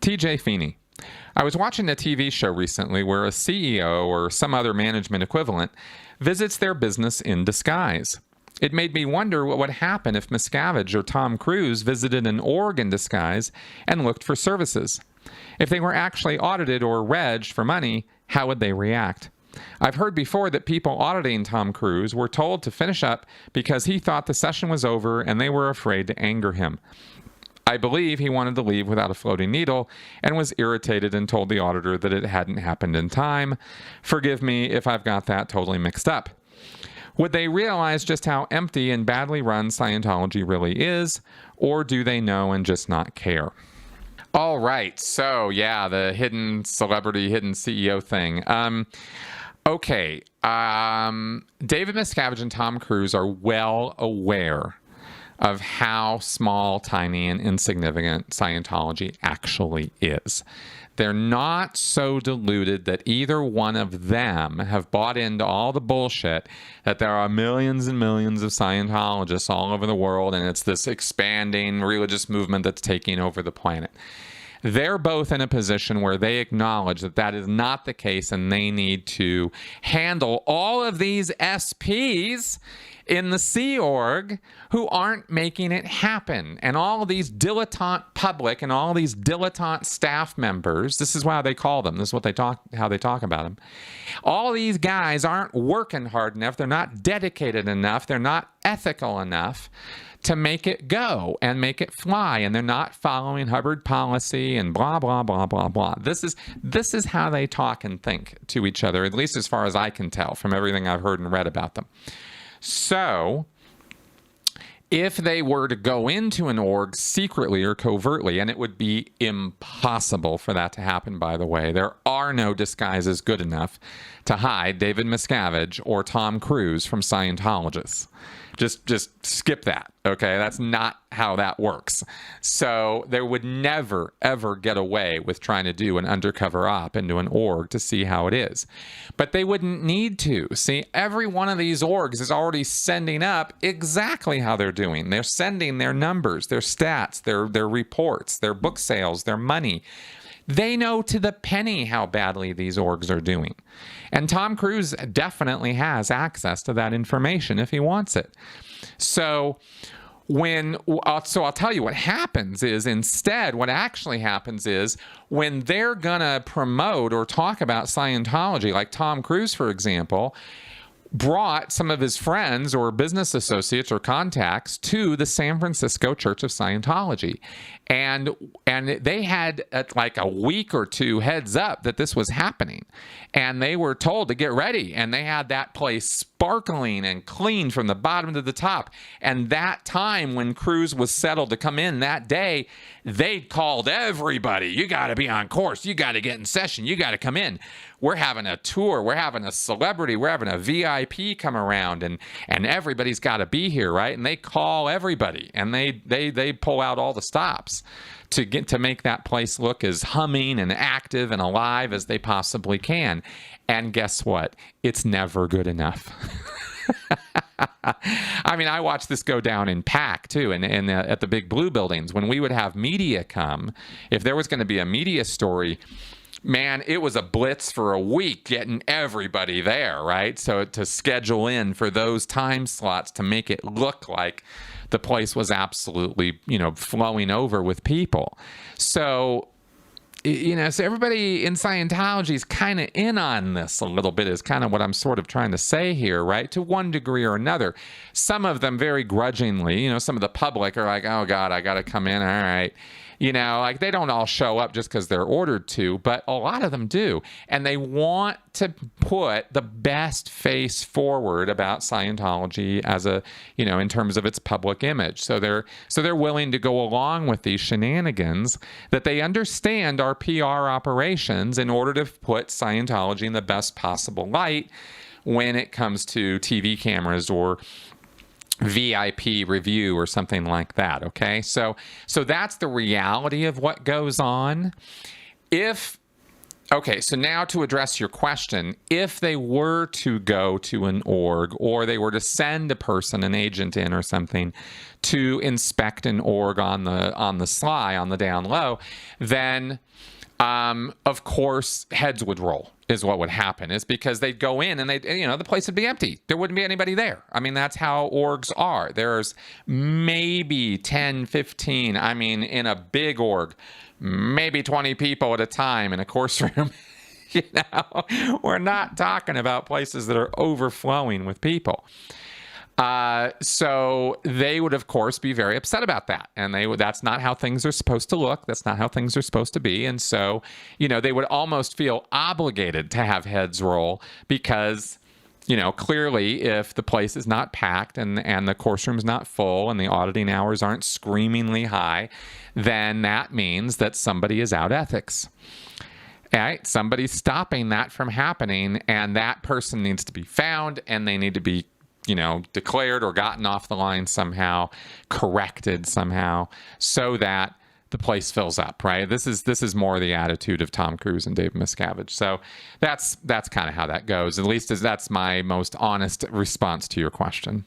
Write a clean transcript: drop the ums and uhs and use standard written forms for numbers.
TJ Feeney. I was watching a TV show recently where a CEO or some other management equivalent visits their business in disguise. It made me wonder what would happen if Miscavige or Tom Cruise visited an org in disguise and looked for services. If they were actually audited or regged for money, how would they react? I've heard before that people auditing Tom Cruise were told to finish up because he thought the session was over and they were afraid to anger him. I believe he wanted to leave without a floating needle and was irritated and told the auditor that it hadn't happened in time. Forgive me if I've got that totally mixed up. Would they realize just how empty and badly run Scientology really is, or do they know and just not care? All right, so yeah, the hidden celebrity, hidden CEO thing. Okay, David Miscavige and Tom Cruise are well aware of how small, tiny, and insignificant Scientology actually is. They're not so deluded that either one of them have bought into all the bullshit that there are millions and millions of Scientologists all over the world and it's this expanding religious movement that's taking over the planet. They're both in a position where they acknowledge that that is not the case and they need to handle all of these SPs in the Sea Org who aren't making it happen. And all of these dilettante public and all these dilettante staff members, this is how they call them, this is what they talk, how they talk about them. All these guys aren't working hard enough, they're not dedicated enough, they're not ethical enough to make it go and make it fly, and they're not following Hubbard policy and blah, blah, blah, blah, blah. This is how they talk and think to each other, at least as far as I can tell from everything I've heard and read about them. So if they were to go into an org secretly or covertly, and it would be impossible for that to happen, by the way, there are no disguises good enough to hide David Miscavige or Tom Cruise from Scientologists. Just skip that, okay? That's not how that works. So they would never, ever get away with trying to do an undercover op into an org to see how it is. But they wouldn't need to. See, every one of these orgs is already sending up exactly how they're doing. They're sending their numbers, their stats, their reports, their book sales, their money. They know to the penny how badly these orgs are doing. And Tom Cruise definitely has access to that information if he wants it. So I'll tell you what happens is instead what actually happens is when they're gonna promote or talk about Scientology, like Tom Cruise, for example, brought some of his friends or business associates or contacts to the San Francisco Church of Scientology. And they had like a week or two heads up that this was happening. And they were told to get ready. And they had that place sparkling and clean from the bottom to the top. And that time when Cruise was settled to come in that day, they called everybody. You got to be on course. You got to get in session. You got to come in. We're having a tour. We're having a celebrity. We're having a VIP come around, and everybody's got to be here, right? And they call everybody, and they pull out all the stops to make that place look as humming and active and alive as they possibly can. And guess what? It's never good enough. I mean, I watched this go down in PAC too, and at the big blue buildings when we would have media come. If there was going to be a media story, man, it was a blitz for a week getting everybody there, right? So to schedule in for those time slots to make it look like the place was absolutely, flowing over with people. So, so everybody in Scientology is kind of in on this a little bit, is kind of what I'm sort of trying to say here, right? To one degree or another. Some of them very grudgingly, some of the public are like, oh God, I got to come in. All right. Like they don't all show up just because they're ordered to, but a lot of them do. And they want to put the best face forward about Scientology as in terms of its public image. So they're willing to go along with these shenanigans that they understand are PR operations in order to put Scientology in the best possible light when it comes to TV cameras or VIP review or something like that. Okay, so that's the reality of what goes on. If Okay, so now to address your question, if they were to go to an org or they were to send a person, an agent in or something, to inspect an org on the sly, on the down low, then of course heads would roll is what would happen, is because they'd go in and the place would be empty. There wouldn't be anybody there. I mean, that's how orgs are. There's maybe 10, 15, I mean, in a big org, maybe 20 people at a time in a course room. We're not talking about places that are overflowing with people. So they would, of course, be very upset about that. And that's not how things are supposed to look. That's not how things are supposed to be. And so, they would almost feel obligated to have heads roll because, clearly if the place is not packed and the course room's not full and the auditing hours aren't screamingly high, then that means that somebody is out ethics. All right, somebody's stopping that from happening, and that person needs to be found, and they need to be declared or gotten off the line somehow, corrected somehow, so that the place fills up, right? This is more the attitude of Tom Cruise and Dave Miscavige. So that's kind of how that goes. At least that's my most honest response to your question.